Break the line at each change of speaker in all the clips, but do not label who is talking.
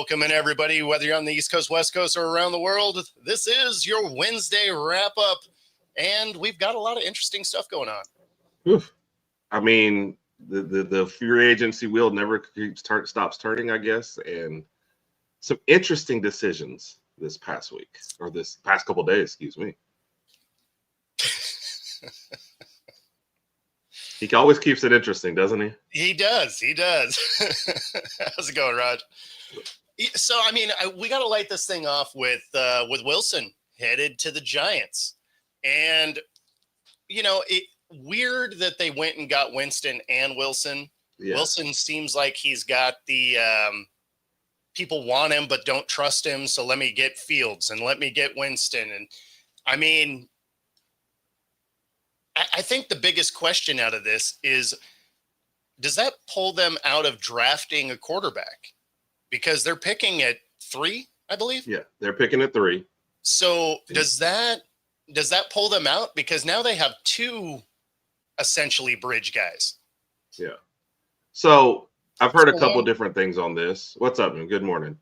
Welcome in, everybody, whether you're on the East Coast, West Coast, or around the world. This is your Wednesday wrap-up, and we've got a lot of interesting stuff going on.
Oof. I mean, the free agency wheel never stops turning, I guess, and some interesting decisions this past week, or this past couple of days, excuse me. He always keeps it interesting, doesn't he?
He does. How's it going, Rod? So, I mean, we got to light this thing off with Wilson headed to the Giants. And, you know, weird that they went and got Winston and Wilson. Yeah. Wilson seems like he's got the people want him but don't trust him, so let me get Fields and let me get Winston. And, I mean, I think the biggest question out of this is, does that pull them out of drafting a quarterback? Because they're picking at 3, I believe.
Yeah, they're picking at 3.
So does that pull them out? Because now they have 2 essentially bridge guys.
Yeah. So I've heard a couple different things on this. What's up, man? Good morning.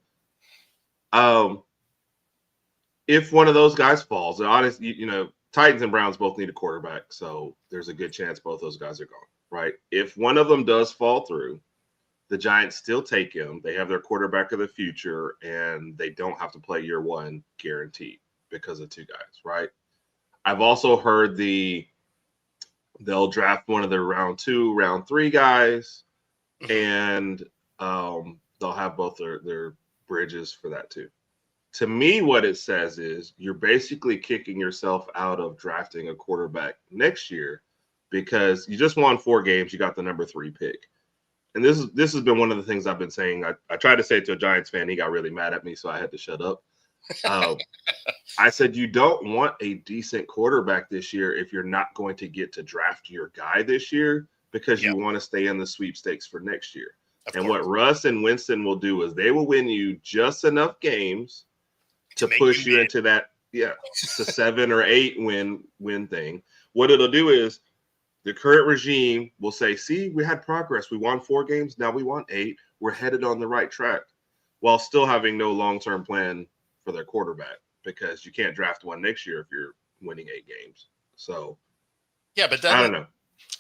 If one of those guys falls, honestly, you know, Titans and Browns both need a quarterback, so there's a good chance both those guys are gone, right? If one of them does fall through, the Giants still take him. They have their quarterback of the future, and they don't have to play year 1 guaranteed because of 2 guys, right? I've also heard they'll draft one of their round 2, round 3 guys, and they'll have both their bridges for that too. To me, what it says is you're basically kicking yourself out of drafting a quarterback next year because you just won 4 games. You got the number 3 pick. And this has been one of the things I've been saying. I tried to say it to a Giants fan. He got really mad at me, so I had to shut up. I said, you don't want a decent quarterback this year if you're not going to get to draft your guy this year because you want to stay in the sweepstakes for next year. And what Russ and Winston will do is they will win you just enough games to push you into that, the 7 or 8 win thing. What it'll do is the current regime will say, see, we had progress. We won 4 games. Now we want 8. We're headed on the right track while still having no long-term plan for their quarterback because you can't draft one next year if you're winning 8 games. So,
yeah, but
I don't know.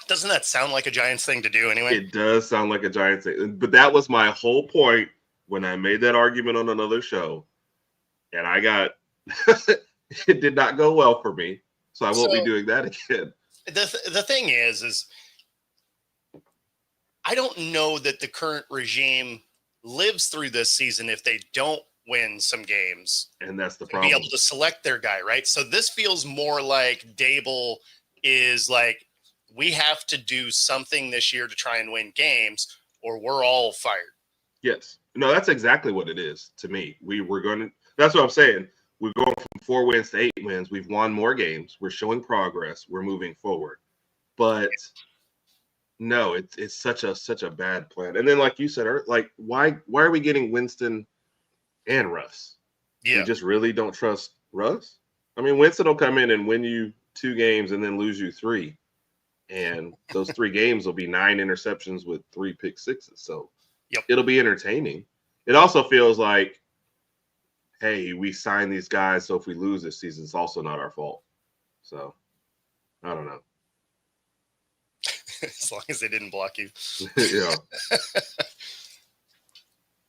Doesn't that sound like a Giants thing to do anyway?
It does sound like a Giants thing. But that was my whole point when I made that argument on another show. And I got it did not go well for me. So I won't be doing that again.
The thing is I don't know that the current regime lives through this season if they don't win some games.
And that's the problem.
Be able to select their guy, right? So this feels more like Dable is like, we have to do something this year to try and win games or we're all fired.
Yes. No, that's exactly what it is to me. That's what I'm saying. We're going from 4 wins to 8 wins. We've won more games. We're showing progress. We're moving forward. But no, it's such a bad plan. And then, like you said, like why are we getting Winston and Russ?
Yeah,
we just really don't trust Russ. I mean, Winston will come in and win you 2 games and then lose you 3, and those 3 games will be 9 interceptions with 3 pick sixes. So it'll be entertaining. It also feels like, hey, we signed these guys, so if we lose this season, it's also not our fault. So, I don't know.
As long as they didn't block you.
Yeah.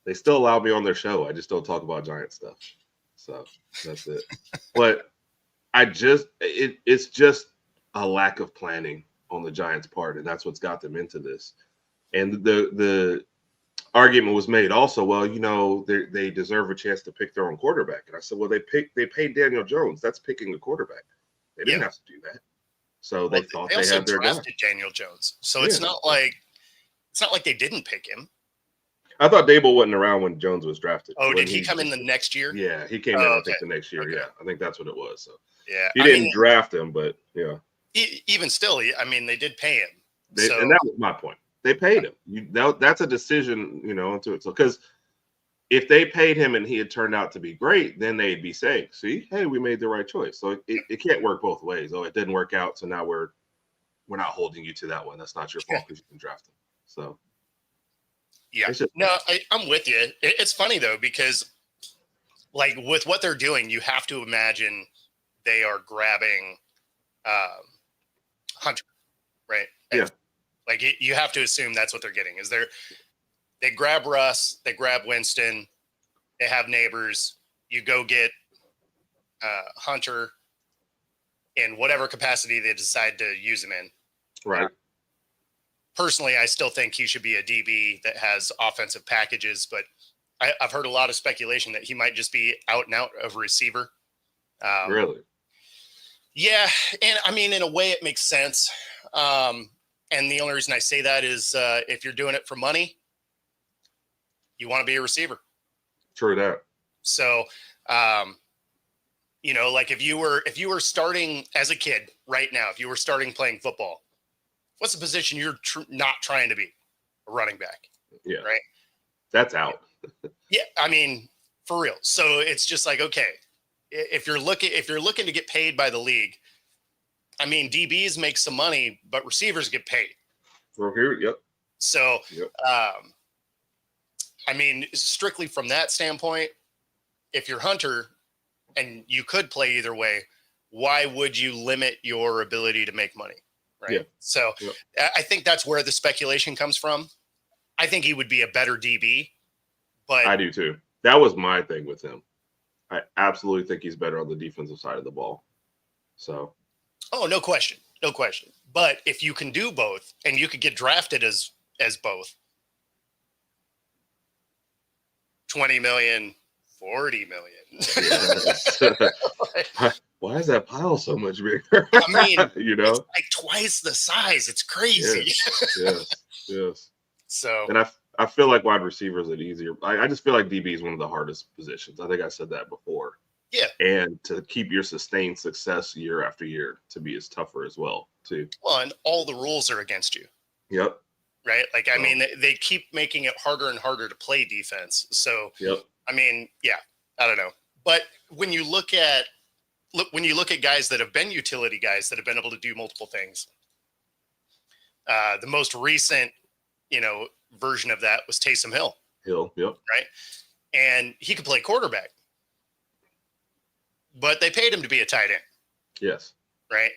They still allow me on their show. I just don't talk about Giant stuff. So, that's it. But it's just a lack of planning on the Giants' part, and that's what's got them into this. And the argument was made also, well, you know, they deserve a chance to pick their own quarterback. And I said, well, they paid Daniel Jones. That's picking a quarterback. They didn't have to do that. So they thought they had their guy.
Daniel Jones. So it's not like they didn't pick him.
I thought Dable wasn't around when Jones was drafted.
Oh, did he come in the next year?
Yeah, he came in, I think, the next year. Okay. Yeah, I think that's what it was. So
yeah,
he didn't draft him, but yeah.
Even still, I mean, they did pay him.
And that was my point. They paid him. That's a decision, you know, into it. So because if they paid him and he had turned out to be great, then they'd be saying, see, hey, we made the right choice. So it can't work both ways. Oh, it didn't work out, so now we're not holding you to that one. That's not your fault because you can draft him. So
Yeah. No, I'm with you. It's funny though, because like with what they're doing, you have to imagine they are grabbing Hunter, right?
Yeah.
Like you have to assume that's what they're getting. They grab Russ, they grab Winston, they have Neighbors. You go get Hunter in whatever capacity they decide to use him in.
Right.
Personally, I still think he should be a DB that has offensive packages, but I've heard a lot of speculation that he might just be out and out of receiver.
Really?
Yeah. And I mean, in a way it makes sense. And the only reason I say that is if you're doing it for money, you want to be a receiver.
True that.
So, you know, like if you were starting as a kid right now, if you were starting playing football, what's the position you're not trying to be? A running back.
Yeah.
Right.
That's out.
Yeah. I mean, for real. So it's just like, okay, if you're looking to get paid by the league, I mean, DBs make some money, but receivers get paid.
From here, yep.
So, I mean, strictly from that standpoint, if you're Hunter and you could play either way, why would you limit your ability to make money? Right.
Yeah.
So I think that's where the speculation comes from. I think he would be a better DB, but
I do too. That was my thing with him. I absolutely think he's better on the defensive side of the ball. So.
Oh, no question. No question. But if you can do both and you could get drafted as both, 20 million, 40 million.
Why is that pile so much bigger?
I mean,
you know,
it's like twice the size. It's crazy.
Yes.
So,
and I feel like wide receiver is easier. I just feel like DB is one of the hardest positions. I think I said that before.
Yeah.
And to keep your sustained success year after year to be as tougher as well, too.
Well, and all the rules are against you.
Yep.
Right. Like, I mean, they keep making it harder and harder to play defense. So, I mean, yeah, I don't know. But when you look at guys that have been utility guys that have been able to do multiple things, the most recent, version of that was Taysom Hill.
Yep.
Right. And he could play quarterback, but they paid him to be a tight end.
Yes.
Right.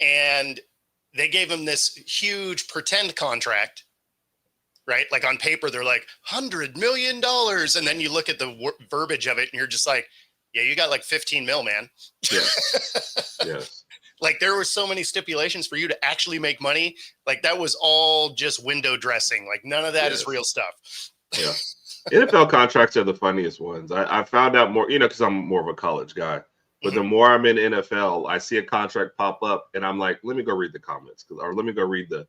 And they gave him this huge pretend contract. Right. Like on paper, they're like $100 million. And then you look at the verbiage of it and you're just like, yeah, you got like 15 mil, man. Yes. Like there were so many stipulations for you to actually make money. Like that was all just window dressing. Like none of that is real stuff.
Yeah. NFL contracts are the funniest ones. I found out more, because I'm more of a college guy. But the more I'm in NFL, I see a contract pop up and I'm like, let me go read the comments or let me go read the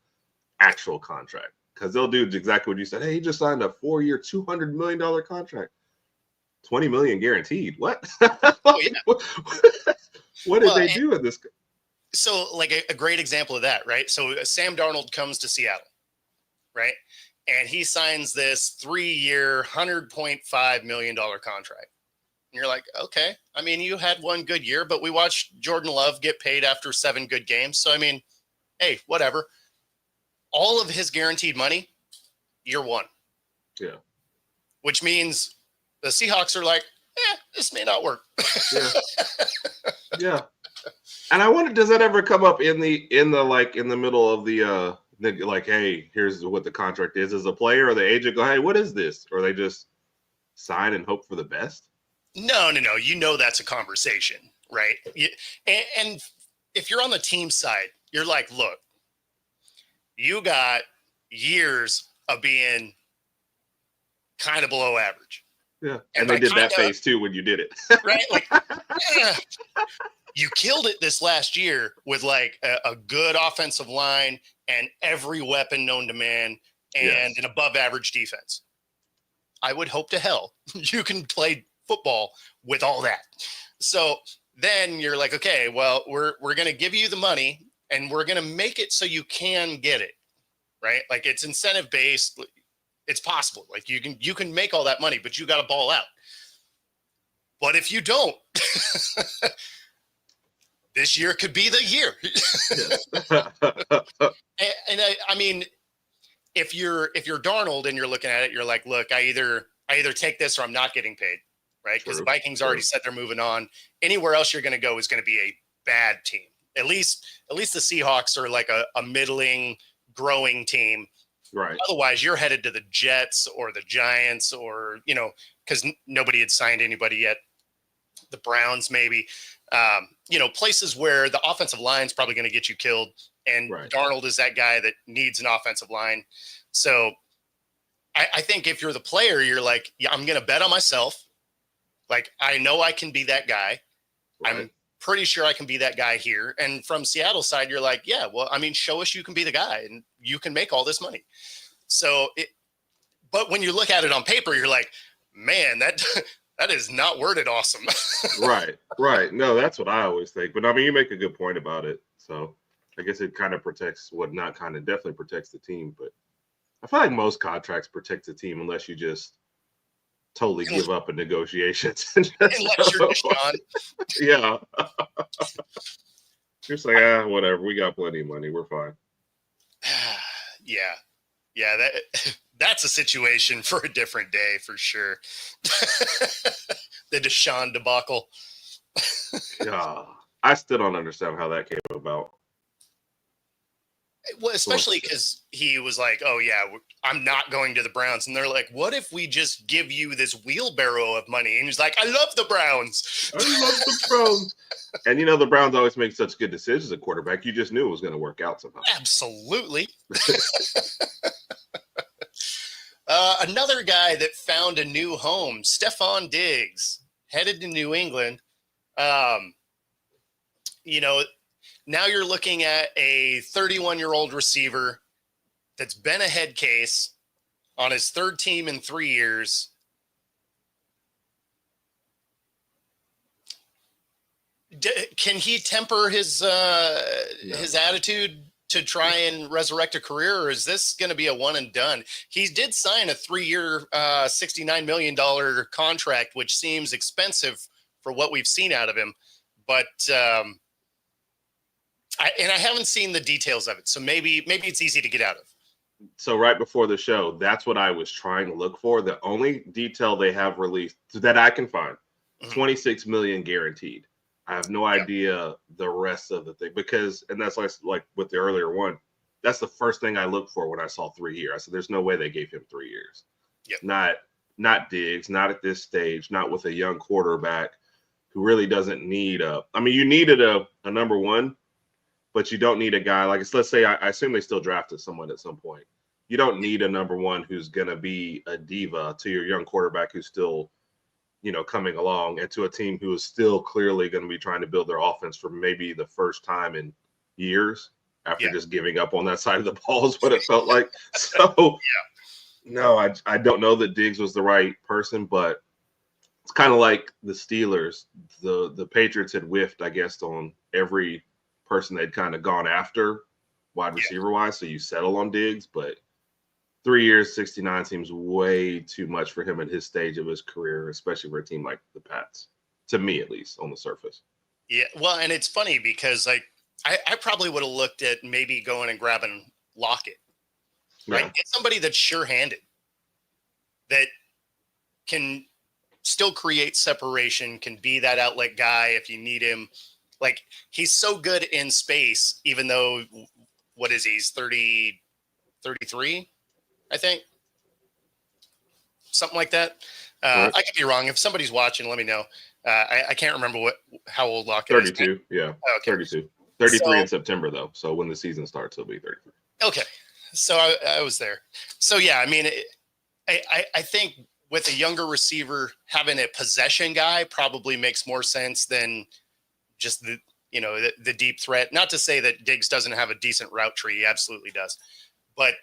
actual contract. Because they'll do exactly what you said. Hey, he just signed a 4-year, $200 million contract. 20 million guaranteed. What?
Oh, yeah.
What did they do in this?
So like a great example of that, right? So Sam Darnold comes to Seattle, right? And he signs this 3-year, $100.5 million contract. And you're like, okay, I mean, you had one good year, but we watched Jordan Love get paid after 7 good games. So, I mean, hey, whatever. All of his guaranteed money, year 1.
Yeah.
Which means the Seahawks are like, this may not work.
Yeah. And I wonder, does that ever come up in the middle of the like, hey, here's what the contract is as a player, or the agent go, hey, what is this? Or they just sign and hope for the best?
No. That's a conversation, right? And if you're on the team side, you're like, look, you got years of being kind of below average.
Yeah. And they did that face too when you did it.
Right? Like, you killed it this last year with like a good offensive line and every weapon known to man and an above average defense. I would hope to hell you can play football with all that. So then you're like, okay, well, we're going to give you the money and we're going to make it so you can get it, right? Like it's incentive based. It's possible. Like you can make all that money, but you got to ball out. But if you don't, this year could be the year. And I mean, if you're Darnold and you're looking at it, you're like, look, I either take this or I'm not getting paid, right? Because the Vikings already said they're moving on. Anywhere else you're going to go is going to be a bad team. At least the Seahawks are like a middling, growing team.
Right.
Otherwise, you're headed to the Jets or the Giants or, because nobody had signed anybody yet. The Browns, maybe. Places where the offensive line is probably going to get you killed. And Darnold is that guy that needs an offensive line. So I think if you're the player, you're like, yeah, I'm going to bet on myself. Like, I know I can be that guy. Right. I'm pretty sure I can be that guy here. And from Seattle side, you're like, yeah, well, I mean, show us you can be the guy and you can make all this money. So, but when you look at it on paper, you're like, man, that is not worded awesome.
Right. No, that's what I always think. But I mean, you make a good point about it. So I guess it kind of protects definitely protects the team. But I feel like most contracts protect the team unless you just totally give up in negotiations.
Unless you're Deshaun.
Yeah. Just like, whatever. We got plenty of money. We're fine.
Yeah. That's a situation for a different day for sure. The Deshaun debacle.
Yeah. I still don't understand how that came about.
Well, especially because he was like, oh, yeah, I'm not going to the Browns. And they're like, what if we just give you this wheelbarrow of money? And he's like, I love the Browns.
I love the Browns. And, the Browns always make such good decisions at quarterback. You just knew it was going to work out somehow.
Absolutely. Another guy that found a new home, Stefan Diggs, headed to New England. Now you're looking at a 31-year-old receiver that's been a head case on his third team in 3 years. Can he temper his attitude to try and resurrect a career, or is this going to be a one and done? He did sign a 3-year, $69 million contract, which seems expensive for what we've seen out of him. But I haven't seen the details of it, so maybe it's easy to get out of.
So right before the show, that's what I was trying to look for. The only detail they have released that I can find, $26 million guaranteed. I have no idea the rest of the thing and that's like with the earlier one, that's the first thing I looked for when I saw 3 years. I said, there's no way they gave him 3 years.
Yep.
Not Diggs, not at this stage, not with a young quarterback who really doesn't need you needed a number one, but you don't need a guy like, let's say, I assume they still drafted someone at some point. You don't need a number one who's going to be a diva to your young quarterback who's still, coming along, and to a team who is still clearly going to be trying to build their offense for maybe the first time in years after just giving up on that side of the ball is what it felt like. So, no, I don't know that Diggs was the right person, but it's kind of like the Steelers. The Patriots had whiffed, I guess, on every person they'd kind of gone after wide receiver wise. So you settle on Diggs, but 3 years, 69 seems way too much for him at his stage of his career, especially for a team like the Pats, to me, at least on the surface.
Yeah. Well, and it's funny because I probably would have looked at maybe going and grabbing Lockett, right? Get somebody that's sure-handed, that can still create separation, can be that outlet guy if you need him. Like, he's so good in space, even though, what is he? He's 33, I think. Something like that. Right. I could be wrong. If somebody's watching, let me know. I can't remember how old Lockett is.
32, yeah. Oh, okay. 32. 33 in September, though. So when the season starts, he'll be 33.
Okay. So I was there. So, yeah, I mean, I think with a younger receiver, having a possession guy probably makes more sense than just the deep threat. Not to say that Diggs doesn't have a decent route tree. He absolutely does. But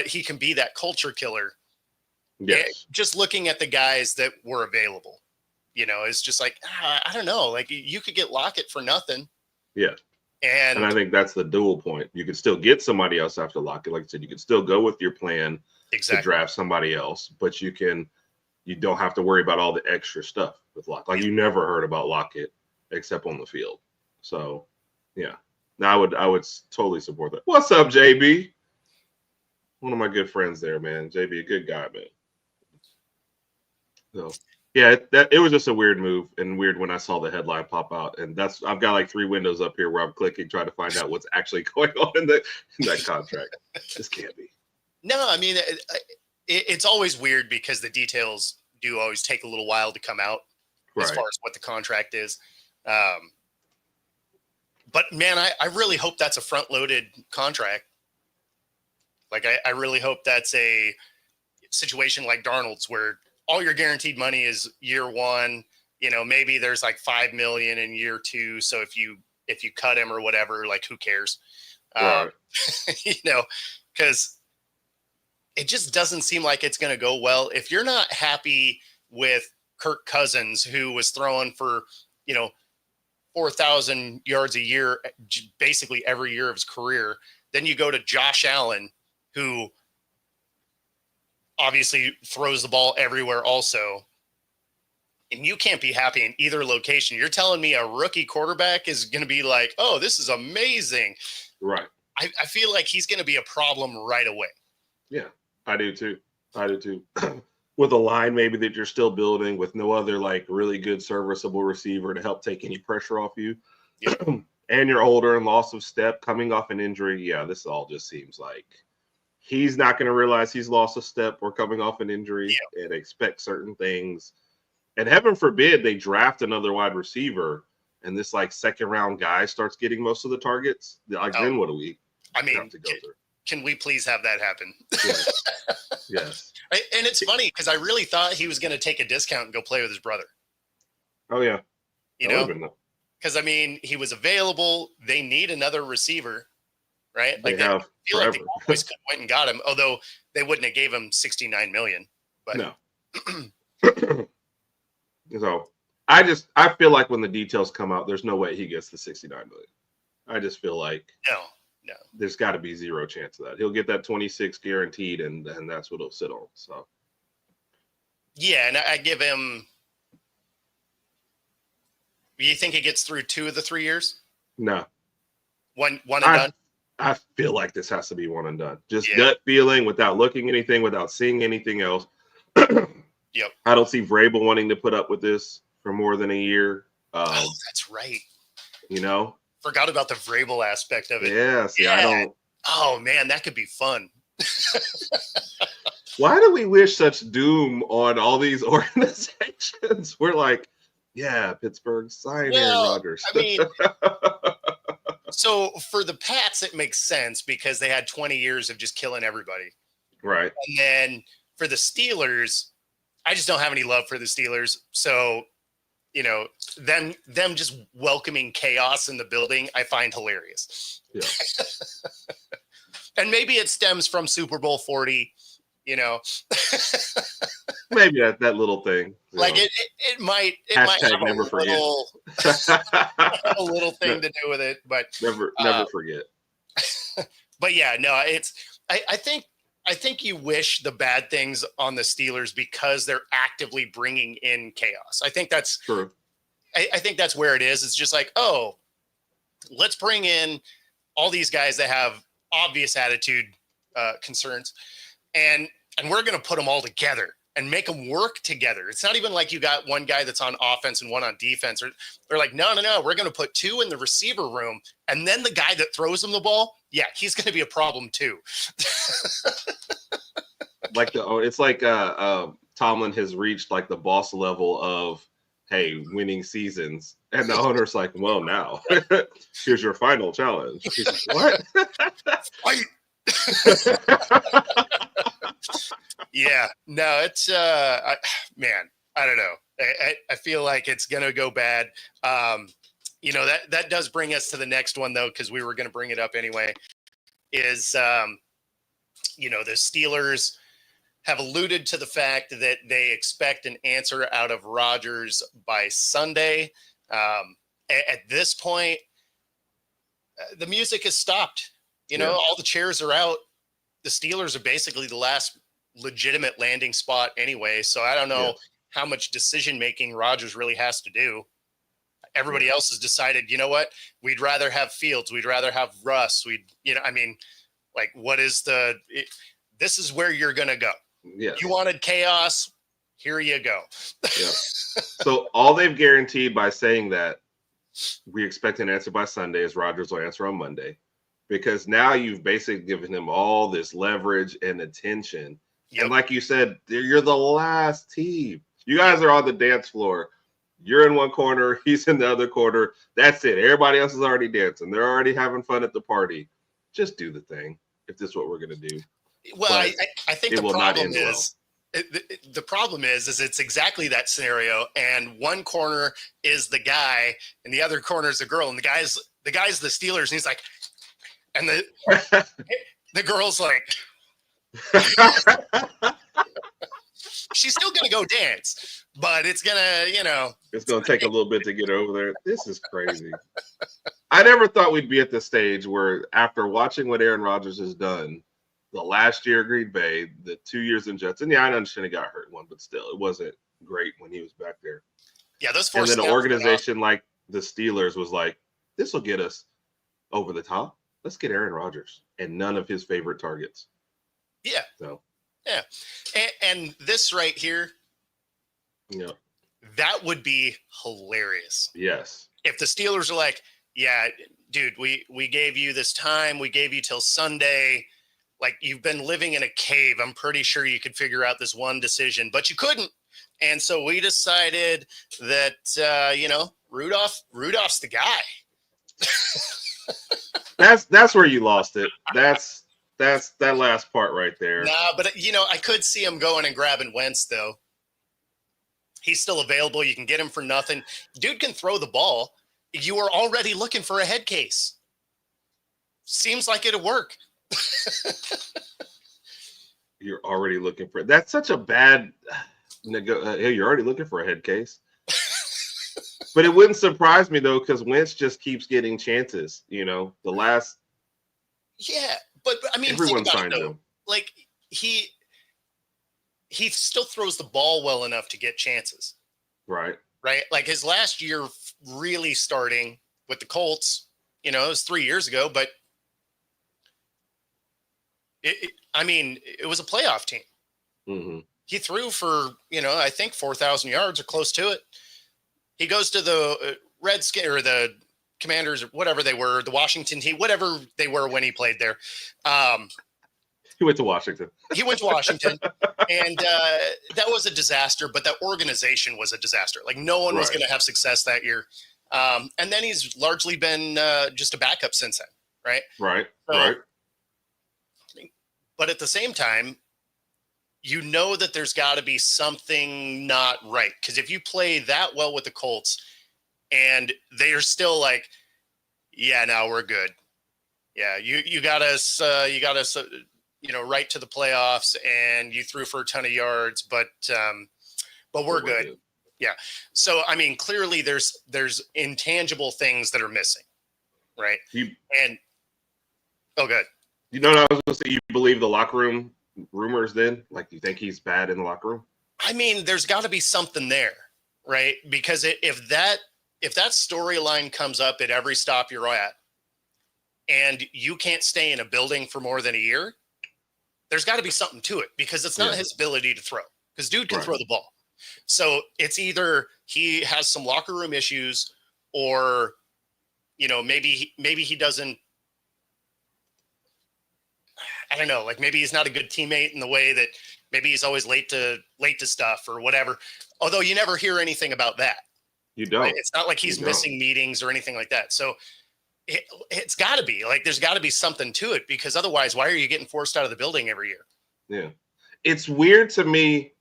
he can be that culture killer.
Yes.
Just looking at the guys that were available, it's just like, I don't know. Like, you could get Lockett for nothing.
Yeah.
And
I think that's the dual point. You could still get somebody else after Lockett. Like I said, you could still go with your plan to draft somebody else, but you don't have to worry about all the extra stuff with Lockett. Like, you never heard about Lockett except on the field. So, yeah. Now I would totally support that. What's up, JB? One of my good friends there, man. JB, a good guy, man. So yeah, it was just a weird move and weird when I saw the headline pop out. And I've got like 3 windows up here where I'm clicking trying to find out what's actually going on in that contract. This can't be.
No, I mean it's always weird because the details do always take a little while to come out as far as what the contract is. But man, I really hope that's a front-loaded contract. Like I really hope that's a situation like Darnold's where all your guaranteed money is year 1, maybe there's like $5 million in year 2. So if you cut him or whatever, like who cares?
Right.
Because it just doesn't seem like it's going to go well. If you're not happy with Kirk Cousins, who was throwing for, 4,000 yards a year, basically every year of his career, then you go to Josh Allen, who obviously throws the ball everywhere also, and you can't be happy in either location. You're telling me a rookie quarterback is going to be like, oh, this is amazing.
Right.
I feel like he's going to be a problem right away.
Yeah, I do too. With a line maybe that you're still building with no other like really good serviceable receiver to help take any pressure off you.
Yep.
And you're older and loss of step coming off an injury. Yeah, this all just seems like he's not going to realize he's lost a step or coming off an injury and expect certain things. And heaven forbid they draft another wide receiver and this like second round guy starts getting most of the targets. Like then what do we have to go through?
Can we please have that happen?
Yes. Yes.
And it's funny because I really thought he was going to take a discount and go play with his brother.
Oh yeah.
Because I mean, he was available. They need another receiver, right? Like
I feel like
the Cowboys could went and got him, although they wouldn't have gave him $69 million. But
no. So I feel like when the details come out, there's no way he gets the $69 million. I just feel like
no.
There's got to be zero chance of that. He'll get that 26 guaranteed, and that's what he'll sit on. So,
yeah, and I give him. You think he gets through 2 of the 3 years?
No,
one and done.
I feel like this has to be one and done. Just gut feeling, without looking anything, without seeing anything else.
Yep.
I don't see Vrabel wanting to put up with this for more than a year.
That's right. Forgot about the Vrabel aspect of it.
Yeah, I don't.
Oh man, that could be fun.
Why do we wish such doom on all these organizations? We're like, yeah, Pittsburgh, sign Aaron Rodgers.
I mean, so for the Pats, it makes sense because they had 20 years of just killing everybody.
Right.
And then for the Steelers, I just don't have any love for the Steelers. So them just welcoming chaos in the building, I find hilarious.
Yeah.
And maybe it stems from Super Bowl 40,
Maybe that little thing.
Like it might have
never forget.
A little thing to do with it, but
never forget.
But yeah, no, I think you wish the bad things on the Steelers because they're actively bringing in chaos. I think that's
true.
I think that's where it is. It's just like, oh, let's bring in all these guys that have obvious attitude concerns, and we're going to put them all together and make them work together. It's not even like you got one guy that's on offense and one on defense. Or they're like, no, we're going to put 2 in the receiver room, and then the guy that throws them the ball, yeah, he's going to be a problem too.
It's like Tomlin has reached like the boss level of, hey, winning seasons, and the owner's like, well, now here's your final challenge. He's like, what?
Fight. Yeah, no, it's man, I don't know. I feel like it's gonna go bad. That does bring us to the next one though, because we were gonna bring it up anyway. Is the Steelers have alluded to the fact that they expect an answer out of Rodgers by Sunday. At this point, the music has stopped. All the chairs are out. The Steelers are basically the last legitimate landing spot anyway. So I don't know how much decision-making Rodgers really has to do. Everybody else has decided, you know what? We'd rather have Fields. We'd rather have Russ. What is this is where you're going to go.
Yes.
You wanted chaos. Here you go.
Yeah. So all they've guaranteed by saying that we expect an answer by Sunday is Rodgers will answer on Monday, because now you've basically given him all this leverage and attention.
Yep.
And like you said, you're the last team. You guys are on the dance floor. You're in one corner. He's in the other corner. That's it. Everybody else is already dancing. They're already having fun at the party. Just do the thing if this is what we're going to do.
Well, I think the problem is the problem is it's exactly that scenario. And one corner is the guy, and the other corner is the girl, and the guy's the Steelers, and he's like, and the girl's like, she's still gonna go dance, but it's gonna,
it's gonna take a little bit to get her over there. This is crazy. I never thought we'd be at the stage where, after watching what Aaron Rodgers has done the last year at Green Bay, the 2 years in Jets, and yeah, I understand he got hurt one, but still, it wasn't great when he was back there.
Yeah, those four.
And then an organization like the Steelers was like, this will get us over the top. Let's get Aaron Rodgers and none of his favorite targets.
Yeah.
So.
Yeah. And this right here.
Yeah.
That would be hilarious.
Yes.
If the Steelers are like, yeah, dude, we gave you this time. We gave you till Sunday. Like, you've been living in a cave. I'm pretty sure you could figure out this one decision, but you couldn't. And so we decided that, Rudolph's the guy.
That's where you lost it. That's that last part right there.
Nah, but I could see him going and grabbing Wentz though. He's still available. You can get him for nothing. Dude can throw the ball. You are already looking for a head case. Seems like it'll work.
You're already looking for. That's such a bad. Hey, you're already looking for a head case. But it wouldn't surprise me though, because Wentz just keeps getting chances. The last.
Yeah, but I mean,
everyone
think about
signed
it, though.
him.
Like he still throws the ball well enough to get chances.
Right.
Right. Like his last year, really starting with the Colts. It was 3 years ago, but it was a playoff team.
Mm-hmm.
He threw for I think 4,000 yards or close to it. He goes to the Redskins or the Commanders, or whatever they were, the Washington team, whatever they were when he played there.
He went to Washington.
And that was a disaster, but that organization was a disaster. Like, no one was going to have success that year. And then he's largely been just a backup since then, right?
Right,
so,
right.
But at the same time, that there's got to be something not right. Because if you play that well with the Colts and they're still like, yeah, now we're good. Yeah, you got us right to the playoffs, and you threw for a ton of yards, but we're good. Yeah. So I mean, clearly there's intangible things that are missing, right? Good.
You know what I was going to say? You believe the locker room rumors then? Like, do you think he's bad in the locker room?
I mean, there's got to be something there, right? Because if that storyline comes up at every stop you're at, and you can't stay in a building for more than a year, there's got to be something to it, because it's not his ability to throw, because dude can throw the ball. So it's either he has some locker room issues, or, maybe he doesn't, I don't know, like maybe he's not a good teammate in the way that maybe he's always late to stuff or whatever. Although you never hear anything about that.
You don't.
Right? It's not like he's missing meetings or anything like that. So it's got to be like, there's got to be something to it, because otherwise, why are you getting forced out of the building every year?
Yeah. It's weird to me,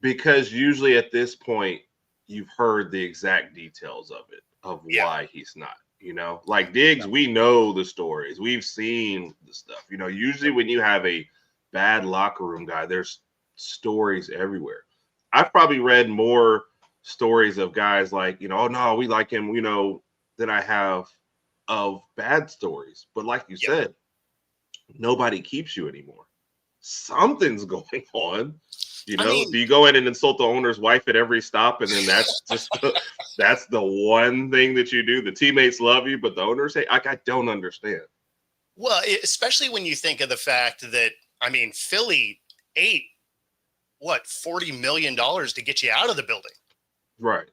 because usually at this point, you've heard the exact details of it, of why he's not. Like Diggs, we know the stories. We've seen the stuff. Usually when you have a bad locker room guy, there's stories everywhere. I've probably read more stories of guys like, oh, no, we like him, than I have of bad stories. But like you said, nobody keeps you anymore. Something's going on. Do you go in and insult the owner's wife at every stop, and then that's just that's the one thing that you do? The teammates love you, but the owners say, I don't understand.
Well, especially when you think of the fact that I mean, Philly ate $40 million to get you out of the building.
Right.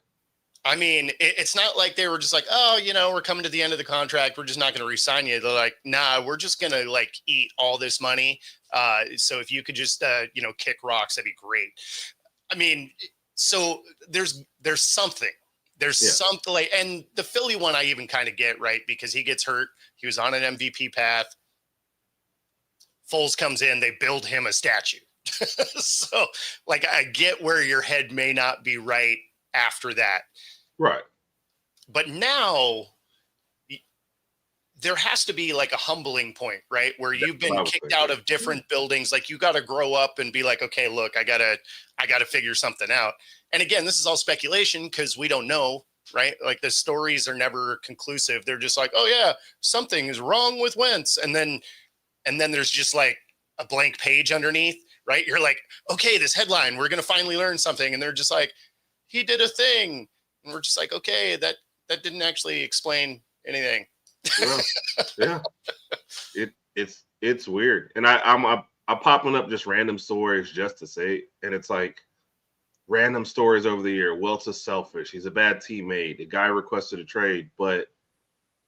I mean, it's not like they were just like, oh, we're coming to the end of the contract. We're just not going to re-sign you. They're like, nah, we're just going to like eat all this money. So if you could just, kick rocks, that'd be great. I mean, so there's something. There's something like, and the Philly one I even kind of get, right? Because he gets hurt. He was on an MVP path. Foles comes in, they build him a statue. So like, I get where your head may not be right after that.
Right.
But now there has to be like a humbling point, right? Where you've been kicked out of different buildings. Like you got to grow up and be like, okay, look, I gotta figure something out. And again, this is all speculation because we don't know, right? Like the stories are never conclusive. They're just like, oh yeah, something is wrong with Wentz. And then there's just like a blank page underneath, right? You're like, okay, this headline, we're going to finally learn something. And they're just like, he did a thing. And we're just like, okay, that didn't actually explain anything.
Yeah. It's weird. And I'm popping up just random stories just to say, and it's like random stories over the year. Welts is selfish. He's a bad teammate. The guy requested a trade, but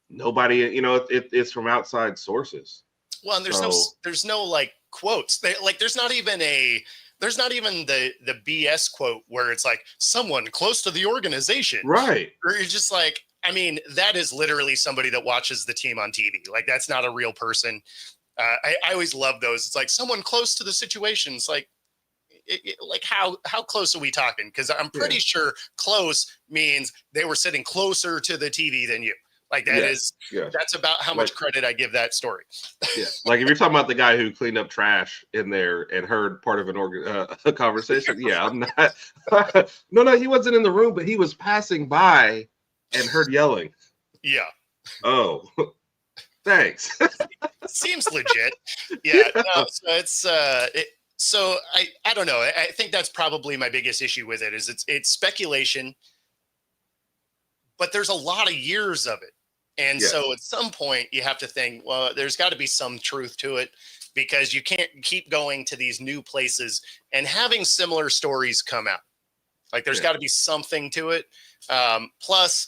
nobody, it's from outside sources.
Well, and there's no like quotes. There's not even the BS quote where it's like someone close to the organization.
Right.
Or you're just like, I mean, that is literally somebody that watches the team on TV. Like that's not a real person. I always love those. It's like someone close to the situation. It's like, like how close are we talking? Because I'm pretty sure close means they were sitting closer to the TV than you. Like that's about how much credit I give that story.
Yeah. Like if you're talking about the guy who cleaned up trash in there and heard part of a conversation. Yeah, I'm not. No, he wasn't in the room, but he was passing by and heard yelling.
Yeah.
Oh, thanks.
Seems legit. Yeah. No, so it's so I don't know. I think that's probably my biggest issue with it is it's speculation, but there's a lot of years of it. And so at some point you have to think, well, there's got to be some truth to it because you can't keep going to these new places and having similar stories come out. Like there's got to be something to it. Plus,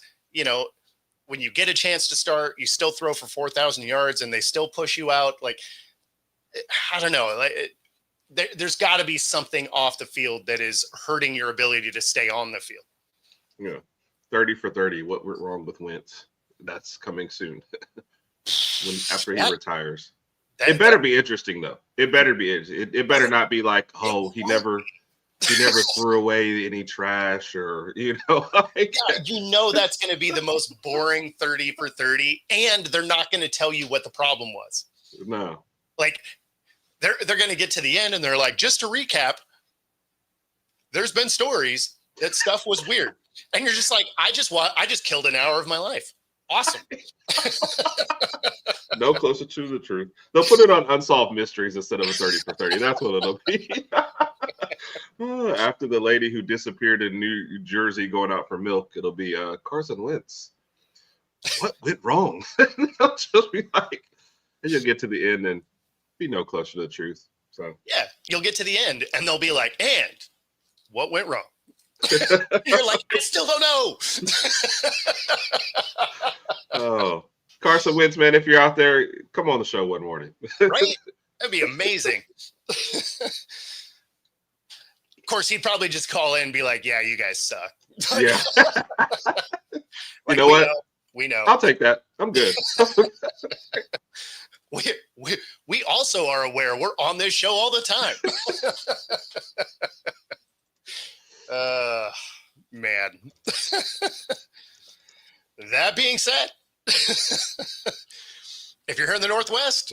when you get a chance to start, you still throw for 4,000 yards and they still push you out. Like, I don't know. There's got to be something off the field that is hurting your ability to stay on the field.
Yeah. 30 for 30. What went wrong with Wentz? That's coming soon. After he retires. It better be interesting though. It better be. It better not be like, oh, he never threw away any trash or
that's going to be the most boring 30 for 30, and they're not going to tell you what the problem was.
No.
Like they're going to get to the end and they're like, just to recap, there's been stories that stuff was weird, and you're just like, I just killed an hour of my life. Awesome.
No closer to the truth. They'll put it on Unsolved Mysteries instead of a 30 for 30. That's what it'll be. After the lady who disappeared in New Jersey going out for milk, it'll be Carson Wentz. What went wrong? They'll just be like, and you'll get to the end and be no closer to the truth. So
yeah, you'll get to the end and they'll be like, and what went wrong? You're like, I still don't know.
Oh, Carson Wentz, man, if you're out there, come on the show one morning.
Right? That'd be amazing. Of course, he'd probably just call in and be like, yeah, you guys suck.
Yeah.
Like,
you know what?
We know.
I'll take that. I'm good.
We also are aware we're on this show all the time. Man. That being said, if you're here in the Northwest,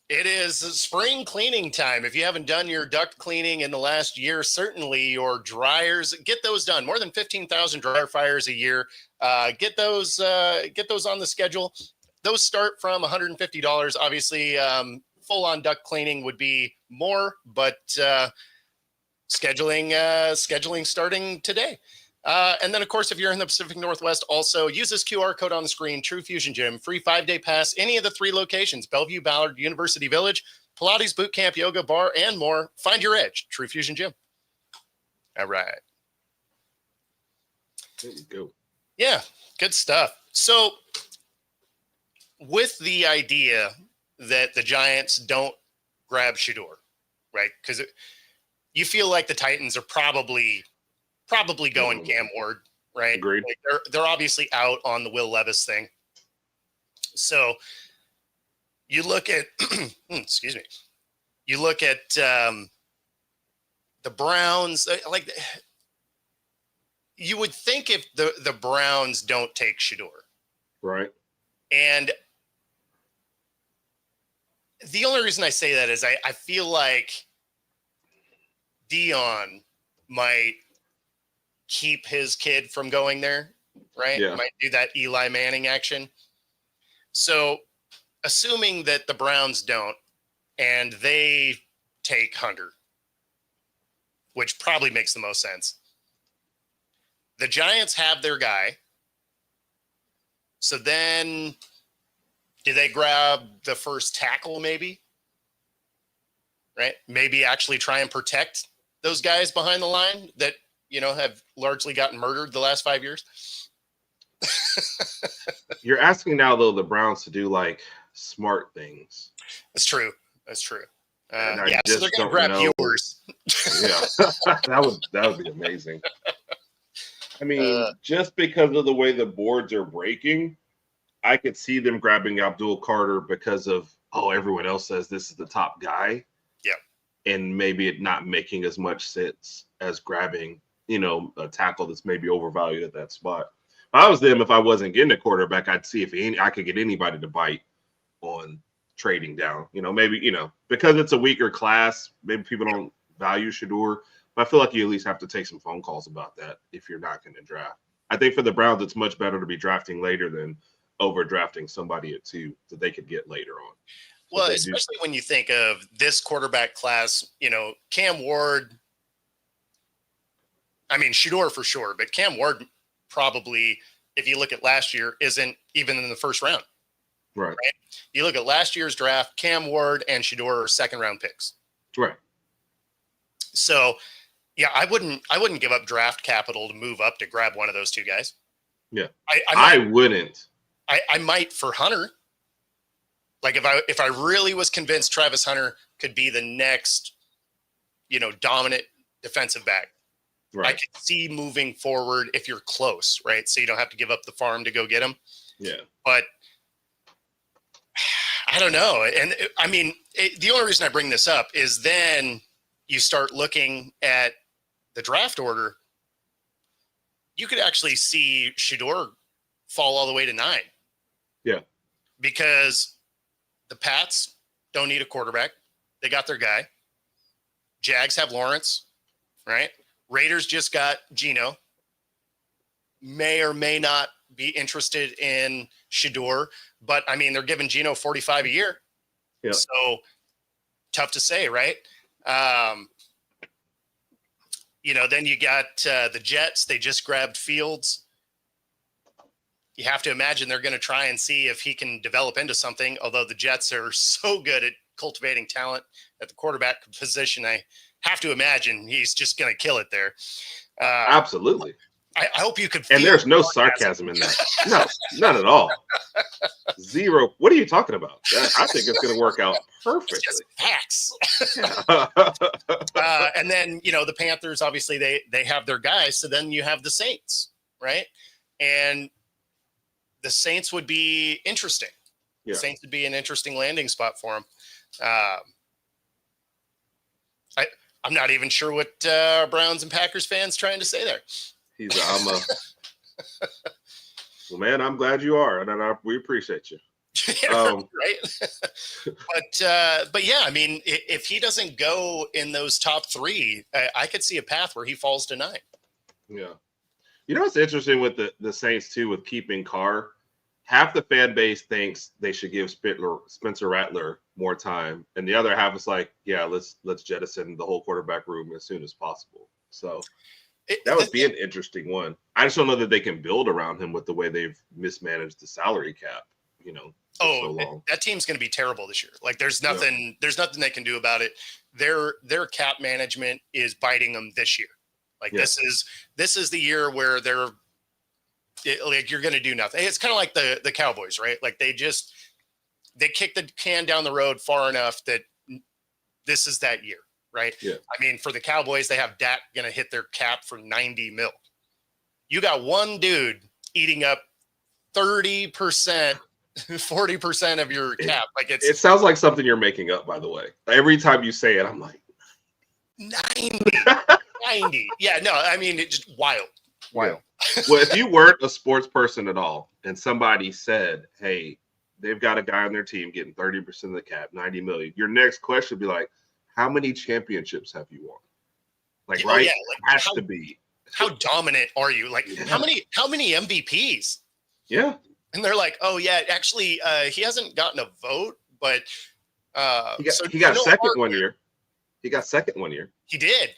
it is spring cleaning time. If you haven't done your duct cleaning in the last year, certainly your dryers, get those done. More than 15,000 dryer fires a year. Get those on the schedule. Those start from $150. Obviously, full-on duct cleaning would be more, but scheduling starting today. And then, of course, if you're in the Pacific Northwest, also use this QR code on the screen, True Fusion Gym, free 5-day pass, any of the 3 locations, Bellevue, Ballard, University Village, Pilates, boot camp, yoga, bar, and more. Find your edge. True Fusion Gym. All right.
There you go.
Yeah, good stuff. So with the idea that the Giants don't grab Shedeur, right? Because you feel like the Titans are probably going Cam Ward, right?
Agreed.
Like they're obviously out on the Will Levis thing. So you look at, excuse me, you look at the Browns. Like you would think if the Browns don't take Shedeur,
right?
And the only reason I say that is I feel like Dion might keep his kid from going there, right?
Yeah.
Might do that Eli Manning action. So assuming that the Browns don't and they take Hunter, which probably makes the most sense. The Giants have their guy. So then do they grab the first tackle maybe? Right? Maybe actually try and protect those guys behind the line that, have largely gotten murdered the last 5 years.
You're asking now, though, the Browns to do like smart things.
That's true. So they're
just
going to grab viewers.
Yeah, that would be amazing. I mean, just because of the way the boards are breaking, I could see them grabbing Abdul Carter because of, everyone else says this is the top guy.
Yeah.
And maybe it not making as much sense as grabbing, a tackle that's maybe overvalued at that spot. If I was them, if I wasn't getting a quarterback, I'd see if I could get anybody to bite on trading down. Maybe, because it's a weaker class, maybe people don't value Shedeur. But I feel like you at least have to take some phone calls about that if you're not going to draft. I think for the Browns, it's much better to be drafting later than overdrafting somebody at 2 that they could get later on.
Well, especially when you think of this quarterback class, Cam Ward. I mean, Shedeur for sure, but Cam Ward probably, if you look at last year, isn't even in the first round.
Right?
You look at last year's draft, Cam Ward and Shedeur are second-round picks.
Right.
So, yeah, I wouldn't give up draft capital to move up to grab one of those two guys.
Yeah,
I
wouldn't.
I might for Hunter. Like if I really was convinced Travis Hunter could be the next, dominant defensive back,
right.
I could see moving forward if you're close, right? So you don't have to give up the farm to go get him.
Yeah.
But I don't know. And I mean, the only reason I bring this up is then you start looking at the draft order. You could actually see Shedeur fall all the way to 9.
Yeah.
Because the Pats don't need a quarterback. They got their guy. Jags have Lawrence, right? Raiders just got Geno. May or may not be interested in Shedeur, but I mean, they're giving Geno $45 a year.
Yeah.
So tough to say, right? Then you got the Jets. They just grabbed Fields. You have to imagine they're going to try and see if he can develop into something, although the Jets are so good at cultivating talent at the quarterback position. I have to imagine he's just going to kill it there.
Absolutely.
I hope you could.
And there's no sarcasm in that. No, none at all. Zero. What are you talking about? I think it's going to work out perfectly.
It's just facts. And then, the Panthers, obviously they have their guys. So then you have the Saints, right? And the Saints would be interesting.
Yeah.
The Saints would be an interesting landing spot for them. I'm not even sure what Browns and Packers fans trying to say there.
Well, man, I'm glad you are, and we appreciate you.
Right. But yeah, I mean, if he doesn't go in those top 3, I could see a path where he falls to 9.
Yeah. What's interesting with the Saints too, with keeping Carr, half the fan base thinks they should give Spencer Rattler more time, and the other half is like, yeah, let's jettison the whole quarterback room as soon as possible. So that would be an interesting one. I just don't know that they can build around him with the way they've mismanaged the salary cap. for so long.
That team's going to be terrible this year. Like there's nothing they can do about it. Their cap management is biting them this year. Like this is the year where you're going to do nothing. It's kind of like the Cowboys, right? Like they kick the can down the road far enough that this is that year, right?
Yeah.
I mean, for the Cowboys, they have Dak going to hit their cap for $90 million. You got one dude eating up 30%, 40% of your cap. Like
it sounds like something you're making up, by the way. Every time you say it, I'm like
90. Yeah, no, I mean, it's just wild.
Yeah. Well, if you weren't a sports person at all and somebody said, hey, they've got a guy on their team getting 30% of the cap, 90 million, your next question would be like, how many championships have you won? Like, right?
Yeah, like,
has to be.
How dominant are you? Like, how many MVPs?
Yeah.
And they're like, oh yeah, actually, he hasn't gotten a vote, but
he got second 1 year. He got second 1 year.
He did.